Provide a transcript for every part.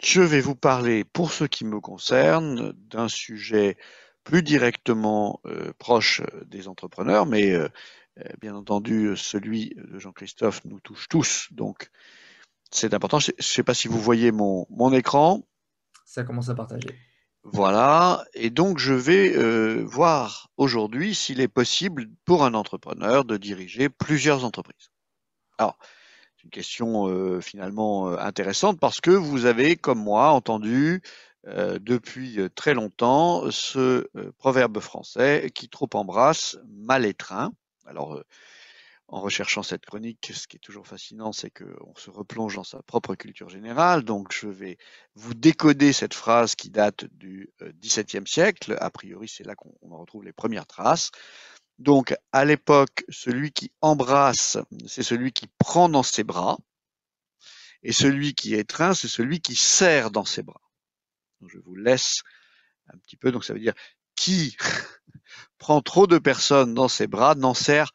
Je vais vous parler, pour ce qui me concerne, d'un sujet plus directement proche des entrepreneurs, mais bien entendu, celui de Jean-Christophe nous touche tous, donc c'est important. Je ne sais pas si vous voyez mon écran. Ça commence à partager. Voilà, et donc je vais voir aujourd'hui s'il est possible pour un entrepreneur de diriger plusieurs entreprises. Alors, c'est une question finalement intéressante parce que vous avez, comme moi, entendu depuis très longtemps ce proverbe français qui trop embrasse mal étreint. Alors, en recherchant cette chronique, ce qui est toujours fascinant, c'est qu'on se replonge dans sa propre culture générale. Donc, je vais vous décoder cette phrase qui date du XVIIe siècle. A priori, c'est là qu'on en retrouve les premières traces. Donc, à l'époque, celui qui embrasse, c'est celui qui prend dans ses bras. Et celui qui étreint, c'est celui qui serre dans ses bras. Donc, je vous laisse un petit peu. Donc, ça veut dire qui prend trop de personnes dans ses bras n'en serre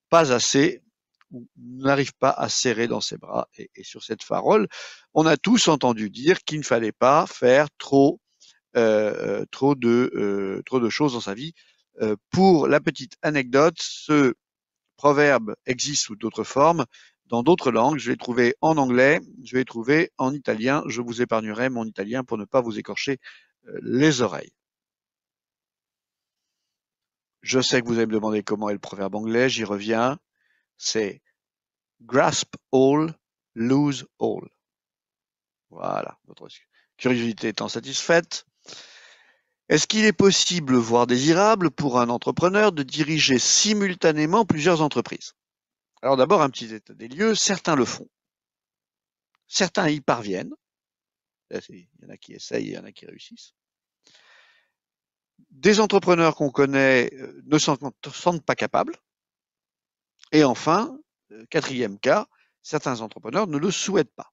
pas assez ou n'arrive pas à serrer dans ses bras. Et sur cette parole, on a tous entendu dire qu'il ne fallait pas faire trop de choses dans sa vie. Pour la petite anecdote, ce proverbe existe sous d'autres formes, dans d'autres langues. Je l'ai trouvé en anglais, je l'ai trouvé en italien. Je vous épargnerai mon italien pour ne pas vous écorcher les oreilles. Je sais que vous allez me demander comment est le proverbe anglais, j'y reviens. C'est grasp all, lose all. Voilà, votre curiosité étant satisfaite. Est-ce qu'il est possible, voire désirable, pour un entrepreneur de diriger simultanément plusieurs entreprises? Alors d'abord, un petit état des lieux, certains le font. Certains y parviennent. Il y en a qui essayent, il y en a qui réussissent. Des entrepreneurs qu'on connaît ne s'en sentent pas capables. Et enfin, quatrième cas, certains entrepreneurs ne le souhaitent pas.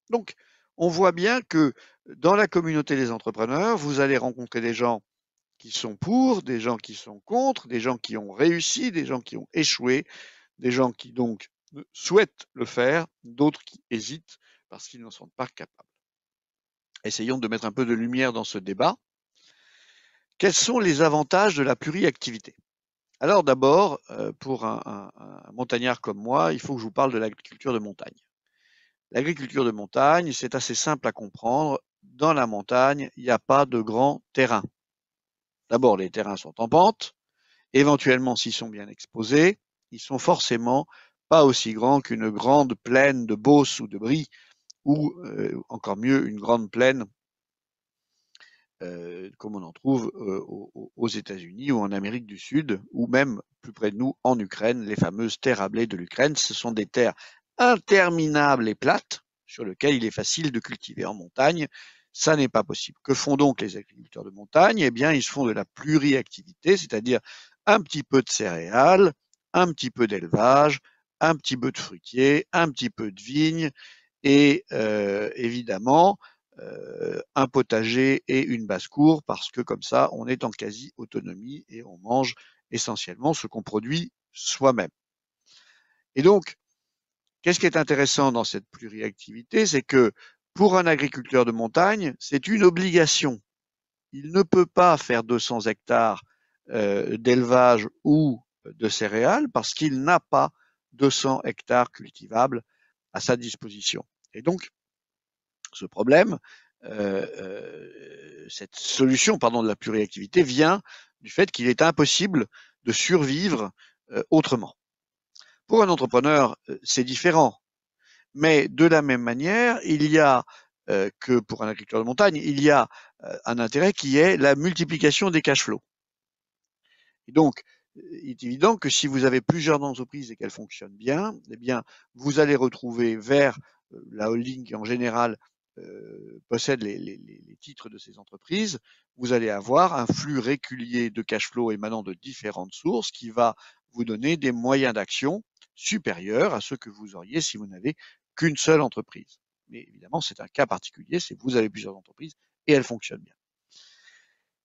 Donc, on voit bien que dans la communauté des entrepreneurs, vous allez rencontrer des gens qui sont pour, des gens qui sont contre, des gens qui ont réussi, des gens qui ont échoué, des gens qui donc souhaitent le faire, d'autres qui hésitent parce qu'ils n'en sont pas capables. Essayons de mettre un peu de lumière dans ce débat. Quels sont les avantages de la pluriactivité? Alors d'abord, pour un montagnard comme moi, il faut que je vous parle de l'agriculture de montagne. L'agriculture de montagne, c'est assez simple à comprendre. Dans la montagne, il n'y a pas de grands terrains. D'abord, les terrains sont en pente. Éventuellement, s'ils sont bien exposés, ils sont forcément pas aussi grands qu'une grande plaine de Beauce ou de Brie, ou encore mieux, une grande plaine comme on en trouve aux États-Unis ou en Amérique du Sud, ou même plus près de nous en Ukraine, les fameuses terres à blé de l'Ukraine. Ce sont des terres interminables et plates sur lesquelles il est facile de cultiver en montagne. Ça n'est pas possible. Que font donc les agriculteurs de montagne? Eh bien, ils font de la pluriactivité, c'est-à-dire un petit peu de céréales, un petit peu d'élevage, un petit peu de fruitiers, un petit peu de vignes et évidemment un potager et une basse-cour parce que comme ça, on est en quasi-autonomie et on mange essentiellement ce qu'on produit soi-même. Et donc, qu'est-ce qui est intéressant dans cette pluriactivité? C'est que pour un agriculteur de montagne, c'est une obligation. Il ne peut pas faire 200 hectares d'élevage ou de céréales parce qu'il n'a pas 200 hectares cultivables à sa disposition. Et donc, ce problème, cette solution pardon, de la pluriactivité vient du fait qu'il est impossible de survivre autrement. Pour un entrepreneur, c'est différent. Mais de la même manière, il y a que pour un agriculteur de montagne, il y a un intérêt qui est la multiplication des cash flows. Et donc, il est évident que si vous avez plusieurs entreprises et qu'elles fonctionnent bien, eh bien, vous allez retrouver vers la holding qui en général possède les titres de ces entreprises, vous allez avoir un flux régulier de cash flow émanant de différentes sources qui va vous donner des moyens d'action supérieurs à ceux que vous auriez si vous n'avez qu'une seule entreprise. Mais évidemment, c'est un cas particulier, c'est vous avez plusieurs entreprises et elles fonctionnent bien.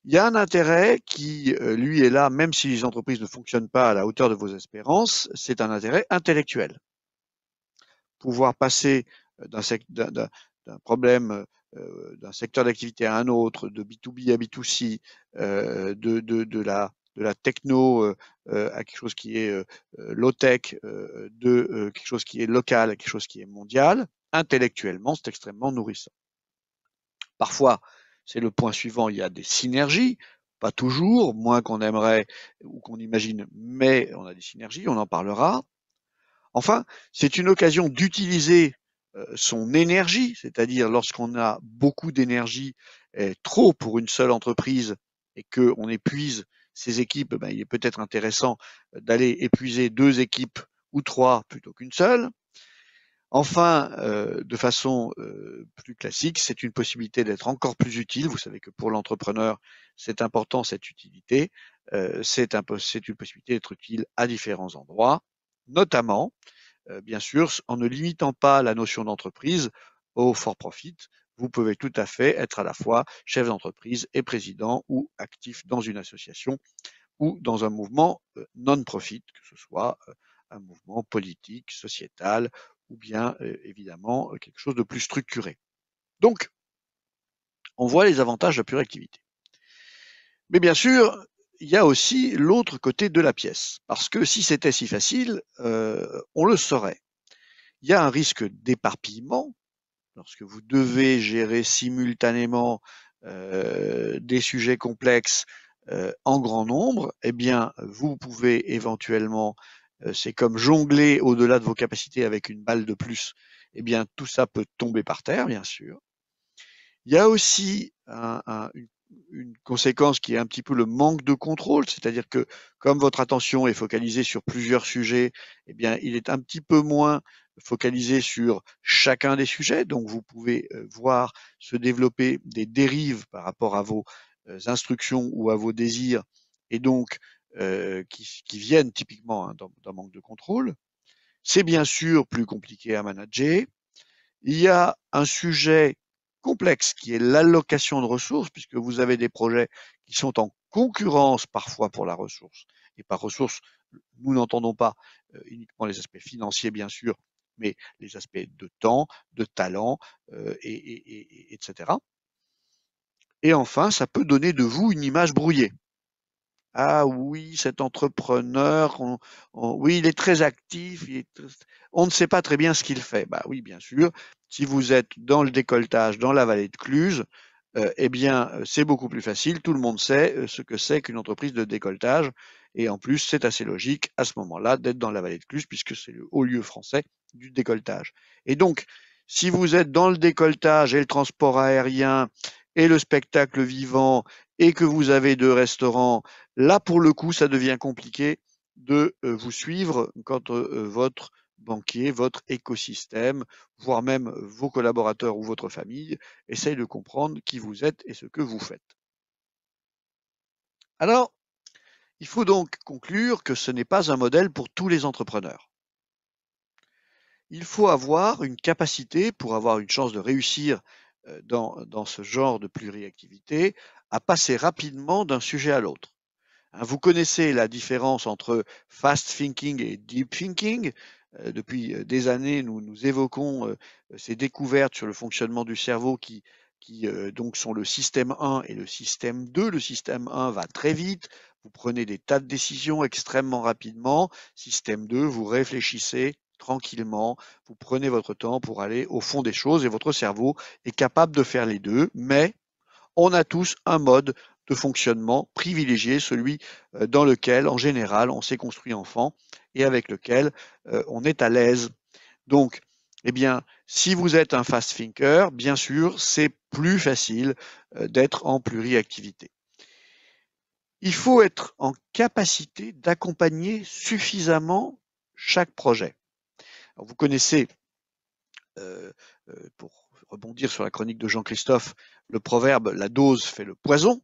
Il y a un intérêt qui, lui, est là, même si les entreprises ne fonctionnent pas à la hauteur de vos espérances, c'est un intérêt intellectuel. Pouvoir passer d'un problème d'un secteur d'activité à un autre, de B2B à B2C, de la techno à quelque chose qui est low-tech, de quelque chose qui est local à quelque chose qui est mondial, intellectuellement, c'est extrêmement nourrissant. Parfois, c'est le point suivant, il y a des synergies, pas toujours, moins qu'on aimerait ou qu'on imagine, mais on a des synergies, on en parlera. Enfin, c'est une occasion d'utiliser son énergie, c'est-à-dire lorsqu'on a beaucoup d'énergie, trop pour une seule entreprise et qu'on épuise ses équipes, ben, il est peut-être intéressant d'aller épuiser 2 équipes ou 3 plutôt qu'une seule. Enfin, de façon plus classique, c'est une possibilité d'être encore plus utile. Vous savez que pour l'entrepreneur, c'est important cette utilité. C'est une possibilité d'être utile à différents endroits, notamment bien sûr, en ne limitant pas la notion d'entreprise au for profit, vous pouvez tout à fait être à la fois chef d'entreprise et président ou actif dans une association ou dans un mouvement non-profit, que ce soit un mouvement politique, sociétal ou bien évidemment quelque chose de plus structuré. Donc, on voit les avantages de la pure activité. Mais bien sûr, il y a aussi l'autre côté de la pièce, parce que si c'était si facile, on le saurait. Il y a un risque d'éparpillement lorsque vous devez gérer simultanément des sujets complexes en grand nombre. Eh bien, vous pouvez éventuellement, c'est comme jongler au-delà de vos capacités avec une balle de plus. Eh bien, tout ça peut tomber par terre, bien sûr. Il y a aussi une conséquence qui est un petit peu le manque de contrôle, c'est-à-dire que comme votre attention est focalisée sur plusieurs sujets, eh bien, il est un petit peu moins focalisé sur chacun des sujets, donc vous pouvez voir se développer des dérives par rapport à vos instructions ou à vos désirs, et donc qui viennent typiquement d'un manque de contrôle. C'est bien sûr plus compliqué à manager. Il y a un sujet complexe qui est l'allocation de ressources, puisque vous avez des projets qui sont en concurrence parfois pour la ressource. Et par ressources, nous n'entendons pas uniquement les aspects financiers, bien sûr, mais les aspects de temps, de talent, etc. Et enfin, ça peut donner de vous une image brouillée. Ah oui, cet entrepreneur, oui, il est très actif, on ne sait pas très bien ce qu'il fait. Bah oui, bien sûr. Si vous êtes dans le décolletage, dans la vallée de Cluse, eh bien, c'est beaucoup plus facile. Tout le monde sait ce que c'est qu'une entreprise de décolletage. Et en plus, c'est assez logique à ce moment-là d'être dans la vallée de Cluse puisque c'est le haut lieu français du décolletage. Et donc, si vous êtes dans le décolletage et le transport aérien et le spectacle vivant et que vous avez 2 restaurants, là, pour le coup, ça devient compliqué de vous suivre quand votre banquier, votre écosystème, voire même vos collaborateurs ou votre famille essaye de comprendre qui vous êtes et ce que vous faites. Alors, il faut donc conclure que ce n'est pas un modèle pour tous les entrepreneurs. Il faut avoir une capacité, pour avoir une chance de réussir dans ce genre de pluriactivité, à passer rapidement d'un sujet à l'autre. Vous connaissez la différence entre fast thinking et deep thinking. Depuis des années, nous évoquons ces découvertes sur le fonctionnement du cerveau qui donc sont le système 1 et le système 2. Le système 1 va très vite, vous prenez des tas de décisions extrêmement rapidement. Système 2, vous réfléchissez tranquillement, vous prenez votre temps pour aller au fond des choses et votre cerveau est capable de faire les deux, mais on a tous un mode de fonctionnement privilégié, celui dans lequel, en général, on s'est construit enfant et avec lequel on est à l'aise. Donc, eh bien, si vous êtes un fast thinker, bien sûr, c'est plus facile d'être en pluriactivité. Il faut être en capacité d'accompagner suffisamment chaque projet. Alors, vous connaissez, pour rebondir sur la chronique de Jean-Christophe, le proverbe « la dose fait le poison ».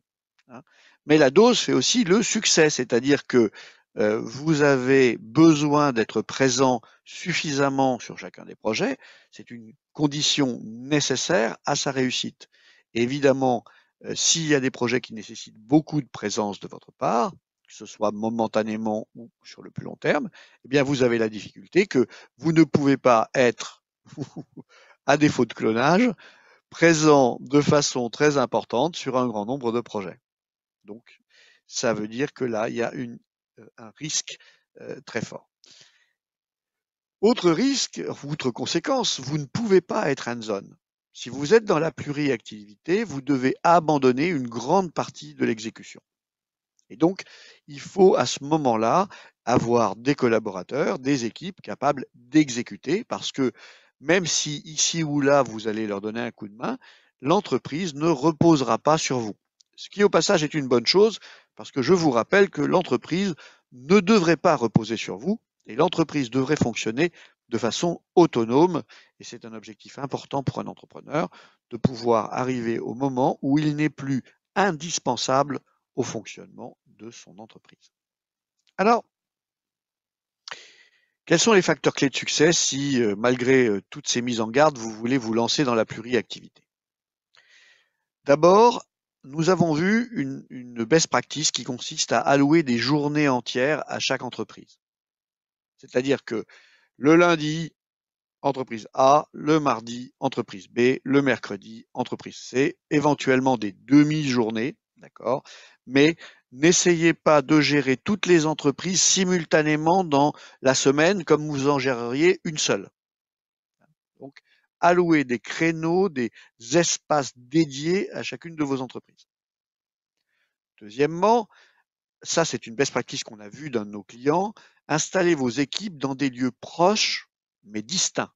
Mais la dose fait aussi le succès, c'est-à-dire que vous avez besoin d'être présent suffisamment sur chacun des projets. C'est une condition nécessaire à sa réussite. Et évidemment, s'il y a des projets qui nécessitent beaucoup de présence de votre part, que ce soit momentanément ou sur le plus long terme, eh bien vous avez la difficulté que vous ne pouvez pas être, à défaut de clonage, présent de façon très importante sur un grand nombre de projets. Donc, ça veut dire que là, il y a un risque très fort. Autre risque, outre conséquence, vous ne pouvez pas être hands-on. Si vous êtes dans la pluriactivité, vous devez abandonner une grande partie de l'exécution. Et donc, il faut à ce moment-là avoir des collaborateurs, des équipes capables d'exécuter, parce que même si ici ou là vous allez leur donner un coup de main, l'entreprise ne reposera pas sur vous. Ce qui au passage est une bonne chose, parce que je vous rappelle que l'entreprise ne devrait pas reposer sur vous, et l'entreprise devrait fonctionner de façon autonome, et c'est un objectif important pour un entrepreneur, de pouvoir arriver au moment où il n'est plus indispensable au fonctionnement de son entreprise. Alors, quels sont les facteurs clés de succès si, malgré toutes ces mises en garde, vous voulez vous lancer dans la pluriactivité? D'abord, nous avons vu une best practice qui consiste à allouer des journées entières à chaque entreprise. C'est-à-dire que le lundi, entreprise A, le mardi, entreprise B, le mercredi, entreprise C, éventuellement des demi-journées, d'accord? Mais n'essayez pas de gérer toutes les entreprises simultanément dans la semaine comme vous en géreriez une seule. Donc, allouez des créneaux, des espaces dédiés à chacune de vos entreprises. Deuxièmement, ça c'est une best practice qu'on a vue d'un de nos clients, installez vos équipes dans des lieux proches mais distincts.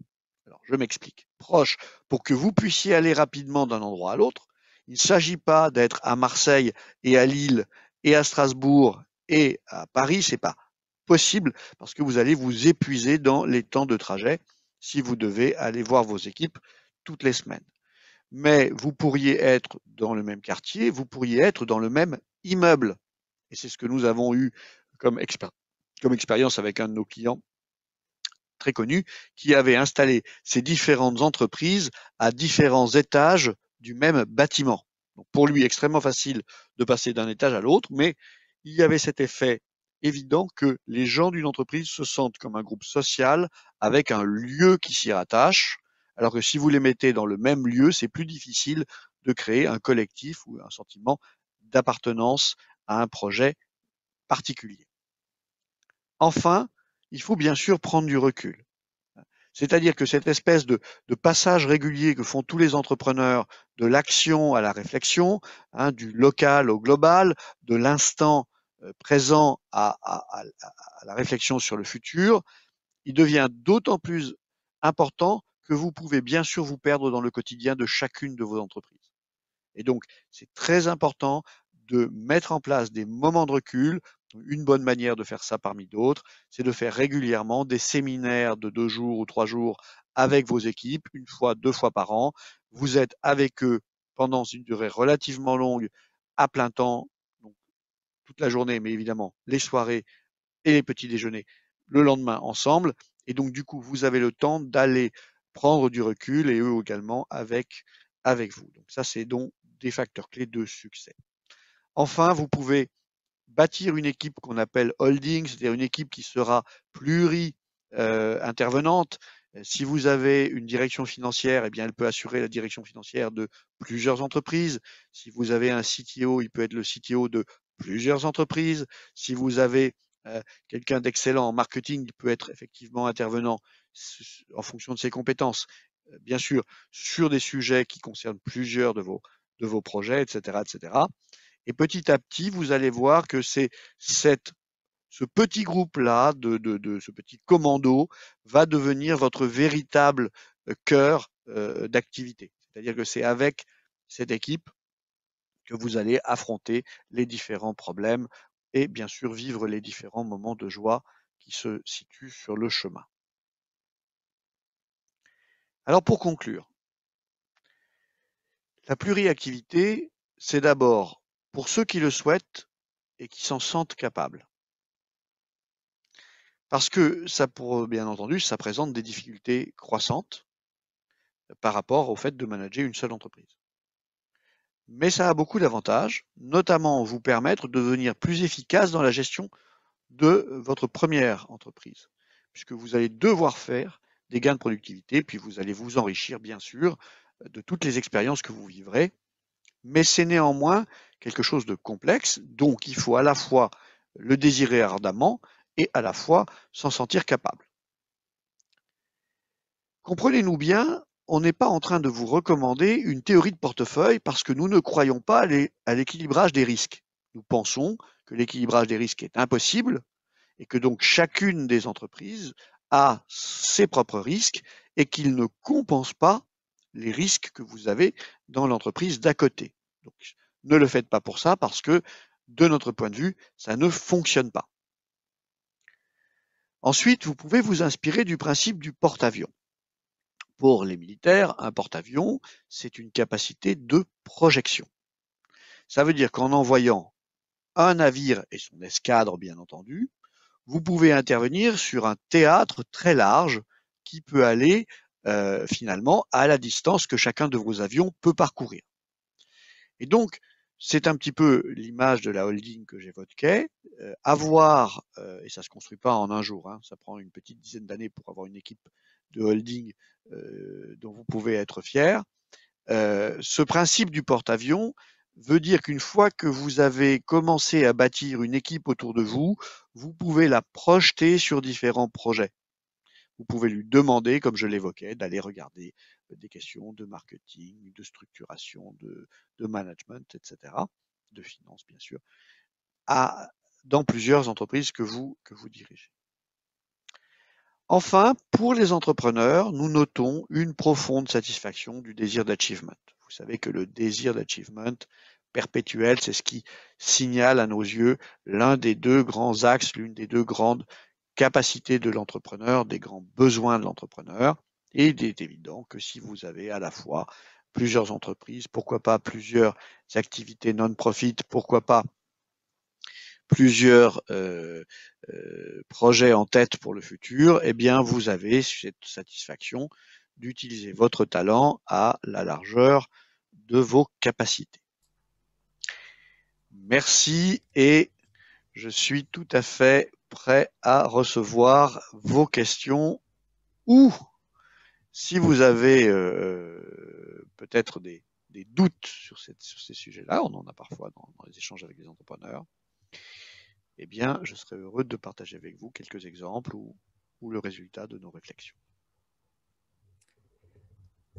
Alors, je m'explique. Proche, pour que vous puissiez aller rapidement d'un endroit à l'autre. Il ne s'agit pas d'être à Marseille et à Lille et à Strasbourg et à Paris. C'est pas possible parce que vous allez vous épuiser dans les temps de trajet si vous devez aller voir vos équipes toutes les semaines. Mais vous pourriez être dans le même quartier, vous pourriez être dans le même immeuble. Et c'est ce que nous avons eu comme expérience avec un de nos clients très connu, qui avait installé ces différentes entreprises à différents étages du même bâtiment. Donc pour lui, extrêmement facile de passer d'un étage à l'autre, mais il y avait cet effet évident que les gens d'une entreprise se sentent comme un groupe social avec un lieu qui s'y rattache, alors que si vous les mettez dans le même lieu, c'est plus difficile de créer un collectif ou un sentiment d'appartenance à un projet particulier. Enfin, il faut bien sûr prendre du recul. C'est-à-dire que cette espèce de passage régulier que font tous les entrepreneurs de l'action à la réflexion, hein, du local au global, de l'instant présent à la réflexion sur le futur, il devient d'autant plus important que vous pouvez bien sûr vous perdre dans le quotidien de chacune de vos entreprises. Et donc, c'est très important de mettre en place des moments de recul. Une bonne manière de faire ça parmi d'autres, c'est de faire régulièrement des séminaires de 2 jours ou 3 jours avec vos équipes, une fois, 2 fois par an. Vous êtes avec eux pendant une durée relativement longue, à plein temps, donc toute la journée, mais évidemment les soirées et les petits déjeuners le lendemain ensemble. Et donc, du coup, vous avez le temps d'aller prendre du recul et eux également avec vous. Donc, ça, c'est donc des facteurs clés de succès. Enfin, vous pouvez bâtir une équipe qu'on appelle holding, c'est-à-dire une équipe qui sera pluri-intervenante. Si vous avez une direction financière, eh bien, elle peut assurer la direction financière de plusieurs entreprises. Si vous avez un CTO, il peut être le CTO de plusieurs entreprises. Si vous avez quelqu'un d'excellent en marketing, il peut être effectivement intervenant en fonction de ses compétences, bien sûr, sur des sujets qui concernent plusieurs de vos projets, etc., etc. Et petit à petit, vous allez voir que c'est ce petit groupe-là, ce petit commando, va devenir votre véritable cœur d'activité. C'est-à-dire que c'est avec cette équipe que vous allez affronter les différents problèmes et bien sûr vivre les différents moments de joie qui se situent sur le chemin. Alors pour conclure, la pluriactivité, c'est d'abord pour ceux qui le souhaitent et qui s'en sentent capables. Parce que ça, bien entendu, ça présente des difficultés croissantes par rapport au fait de manager une seule entreprise. Mais ça a beaucoup d'avantages, notamment vous permettre de devenir plus efficace dans la gestion de votre première entreprise, puisque vous allez devoir faire des gains de productivité, puis vous allez vous enrichir, bien sûr, de toutes les expériences que vous vivrez, mais c'est néanmoins quelque chose de complexe, donc il faut à la fois le désirer ardemment et à la fois s'en sentir capable. Comprenez-nous bien, on n'est pas en train de vous recommander une théorie de portefeuille parce que nous ne croyons pas à l'équilibrage des risques. Nous pensons que l'équilibrage des risques est impossible et que donc chacune des entreprises a ses propres risques et qu'il ne compense pas les risques que vous avez dans l'entreprise d'à côté. Donc, ne le faites pas pour ça parce que, de notre point de vue, ça ne fonctionne pas. Ensuite, vous pouvez vous inspirer du principe du porte-avions. Pour les militaires, un porte-avions, c'est une capacité de projection. Ça veut dire qu'en envoyant un navire et son escadre, bien entendu, vous pouvez intervenir sur un théâtre très large qui peut aller finalement à la distance que chacun de vos avions peut parcourir. Et donc, c'est un petit peu l'image de la holding que j'évoquais. Avoir, et ça ne se construit pas en un jour, hein, ça prend une petite dizaine d'années pour avoir une équipe de holding dont vous pouvez être fier. Ce principe du porte-avions veut dire qu'une fois que vous avez commencé à bâtir une équipe autour de vous, vous pouvez la projeter sur différents projets. Vous pouvez lui demander, comme je l'évoquais, d'aller regarder des questions de marketing, de structuration, de management, etc., de finance, bien sûr, dans plusieurs entreprises que vous dirigez. Enfin, pour les entrepreneurs, nous notons une profonde satisfaction du désir d'achievement. Vous savez que le désir d'achievement perpétuel, c'est ce qui signale à nos yeux l'un des deux grands axes, l'une des deux grandes capacités de l'entrepreneur, des grands besoins de l'entrepreneur. Et il est évident que si vous avez à la fois plusieurs entreprises, pourquoi pas plusieurs activités non-profit, pourquoi pas plusieurs projets en tête pour le futur, eh bien, vous avez cette satisfaction d'utiliser votre talent à la largeur de vos capacités. Merci et je suis tout à fait prêt à recevoir vos questions ou si vous avez peut-être des doutes sur ces sujets-là, on en a parfois dans les échanges avec les entrepreneurs, eh bien, je serais heureux de partager avec vous quelques exemples ou le résultat de nos réflexions.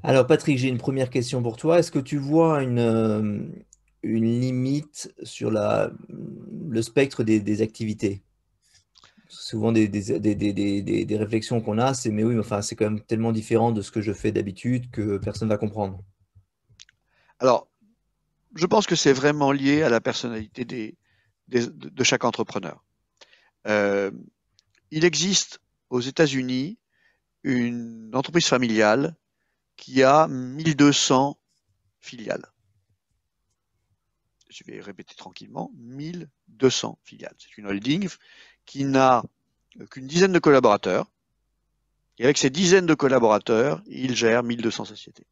Alors Patrick, j'ai une première question pour toi. Est-ce que tu vois une limite sur le spectre des activités? Souvent des réflexions qu'on a, c'est mais oui, mais enfin, c'est quand même tellement différent de ce que je fais d'habitude que personne ne va comprendre. Alors, je pense que c'est vraiment lié à la personnalité de chaque entrepreneur. Il existe aux États-Unis une entreprise familiale qui a 1200 filiales. Je vais répéter tranquillement, 1200 filiales. C'est une holding qui n'a qu'une dizaine de collaborateurs. Et avec ces dizaines de collaborateurs, il gère 1200 sociétés.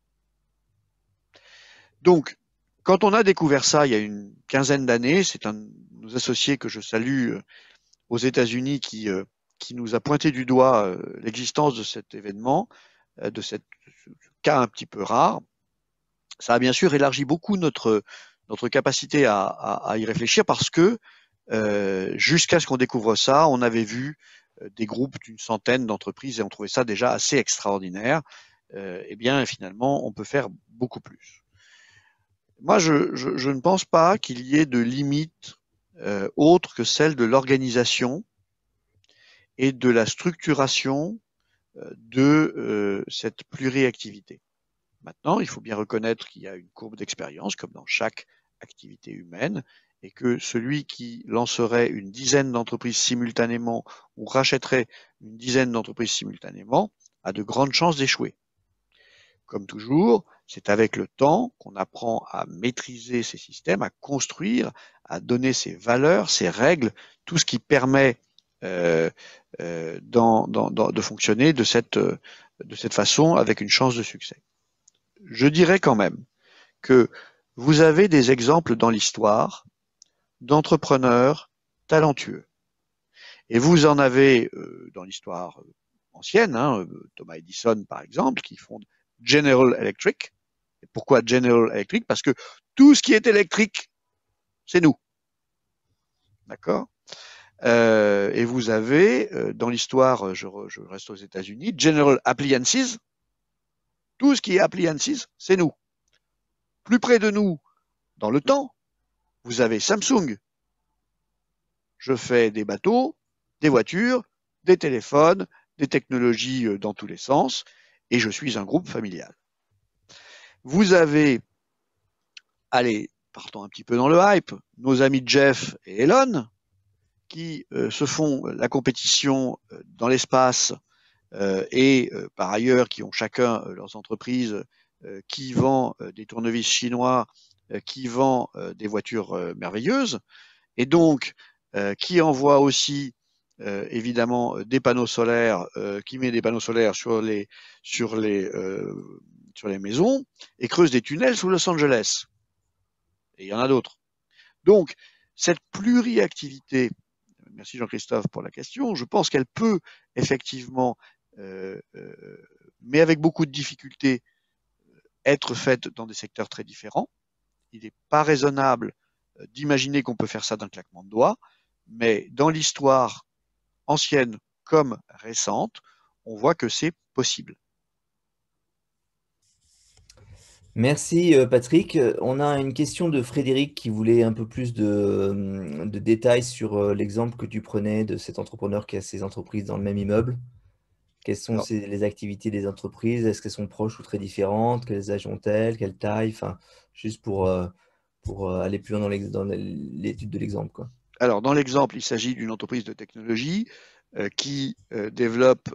Donc, quand on a découvert ça il y a une quinzaine d'années, c'est un de nos associés que je salue aux États-Unis qui nous a pointé du doigt l'existence de cet événement, de ce cas un petit peu rare. Ça a bien sûr élargi beaucoup notre capacité à y réfléchir parce que jusqu'à ce qu'on découvre ça, on avait vu des groupes d'une centaine d'entreprises et on trouvait ça déjà assez extraordinaire. Eh bien, finalement, on peut faire beaucoup plus. Moi, je ne pense pas qu'il y ait de limite autre que celle de l'organisation et de la structuration de cette pluriactivité. Maintenant, il faut bien reconnaître qu'il y a une courbe d'expérience, comme dans chaque activité humaine, et que celui qui lancerait une dizaine d'entreprises simultanément ou rachèterait une dizaine d'entreprises simultanément a de grandes chances d'échouer. Comme toujours, c'est avec le temps qu'on apprend à maîtriser ces systèmes, à construire, à donner ses valeurs, ses règles, tout ce qui permet de fonctionner de cette façon avec une chance de succès. Je dirais quand même que vous avez des exemples dans l'histoire d'entrepreneurs talentueux. Et vous en avez dans l'histoire ancienne, hein, Thomas Edison par exemple, qui fonde General Electric, Pourquoi General Electric? Parce que tout ce qui est électrique, c'est nous. D'accord? Et vous avez, dans l'histoire, je reste aux États-Unis, General Appliances. Tout ce qui est appliances, c'est nous. Plus près de nous, dans le temps, vous avez Samsung. Je fais des bateaux, des voitures, des téléphones, des technologies dans tous les sens, et je suis un groupe familial. Vous avez, allez, partons un petit peu dans le hype, nos amis Jeff et Elon, qui se font la compétition dans l'espace et par ailleurs qui ont chacun leurs entreprises, qui vend des tournevis chinois, qui vend des voitures merveilleuses, et donc qui envoie aussi évidemment des panneaux solaires, qui met des panneaux solaires sur les maisons et creuse des tunnels sous Los Angeles. Et il y en a d'autres. Donc, cette pluriactivité, merci Jean-Christophe pour la question, je pense qu'elle peut effectivement, mais avec beaucoup de difficultés, être faite dans des secteurs très différents. Il n'est pas raisonnable d'imaginer qu'on peut faire ça d'un claquement de doigts, mais dans l'histoire ancienne comme récente, on voit que c'est possible. Merci Patrick. On a une question de Frédéric qui voulait un peu plus de détails sur l'exemple que tu prenais de cet entrepreneur qui a ses entreprises dans le même immeuble. Quelles sont Alors, les activités des entreprises? Est-ce qu'elles sont proches ou très différentes? Quels âges ont-elles? Quelle taille? Enfin, juste pour aller plus loin dans l'étude de l'exemple, quoi. alors, dans l'exemple, il s'agit d'une entreprise de technologie qui développe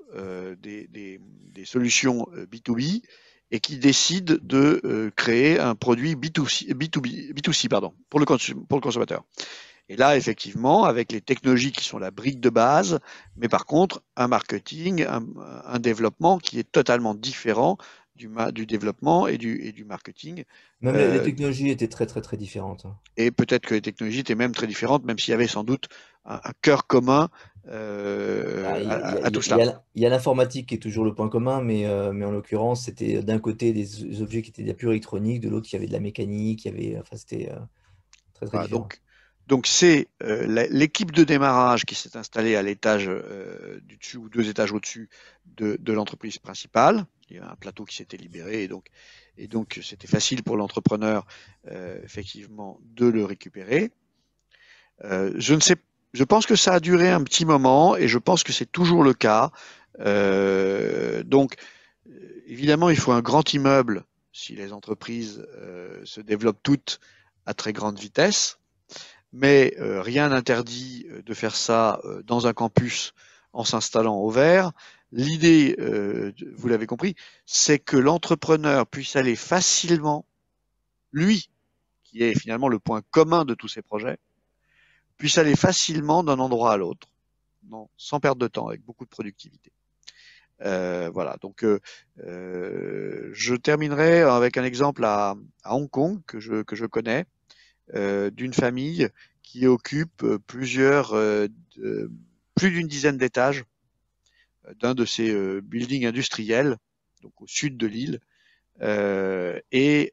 des solutions B2B et qui décide de créer un produit B2C pardon, pour le consommateur. Et là, effectivement, avec les technologies qui sont la brique de base, mais par contre, un marketing, un développement qui est totalement différent du développement et du marketing. Même les technologies étaient très, très, très différentes. Et peut-être que les technologies étaient même très différentes, même s'il y avait sans doute un cœur commun à tout cela. Il y a l'informatique qui est toujours le point commun, mais en l'occurrence, c'était d'un côté des objets qui étaient de la pure électronique, de l'autre, il y avait de la mécanique, enfin, c'était très, très Voilà, différent. donc c'est l'équipe de démarrage qui s'est installée à l'étage du dessus ou 2 étages au-dessus de l'entreprise principale. Il y a un plateau qui s'était libéré et donc c'était facile pour l'entrepreneur effectivement de le récupérer. Je pense que ça a duré un petit moment et je pense que c'est toujours le cas. Donc évidemment, il faut un grand immeuble si les entreprises se développent toutes à très grande vitesse. Mais rien n'interdit de faire ça dans un campus en s'installant au vert. L'idée, vous l'avez compris, c'est que l'entrepreneur puisse aller facilement, lui, qui est finalement le point commun de tous ces projets, puisse aller facilement d'un endroit à l'autre, sans perdre de temps, avec beaucoup de productivité. Voilà, donc je terminerai avec un exemple à Hong Kong que je connais, d'une famille qui occupe plus d'une dizaine d'étages d'un de ces buildings industriels, donc au sud de l'île, et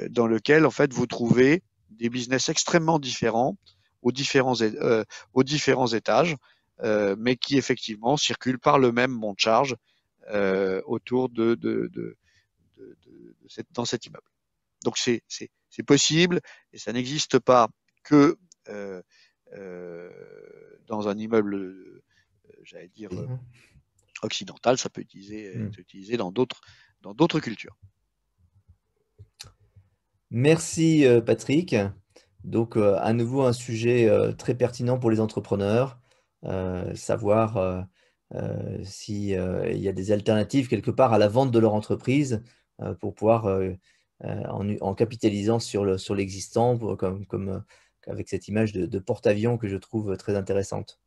dans lequel en fait vous trouvez des business extrêmement différents aux différents étages, mais qui effectivement circulent par le même mont de charge autour dans cet immeuble. Donc c'est possible et ça n'existe pas que euh, dans un immeuble, j'allais dire, occidental, ça peut être utilisé dans d'autres cultures. Merci Patrick. Donc à nouveau un sujet très pertinent pour les entrepreneurs, savoir si il y a des alternatives quelque part à la vente de leur entreprise pour pouvoir en capitalisant sur l'existant, comme avec cette image de porte-avions que je trouve très intéressante.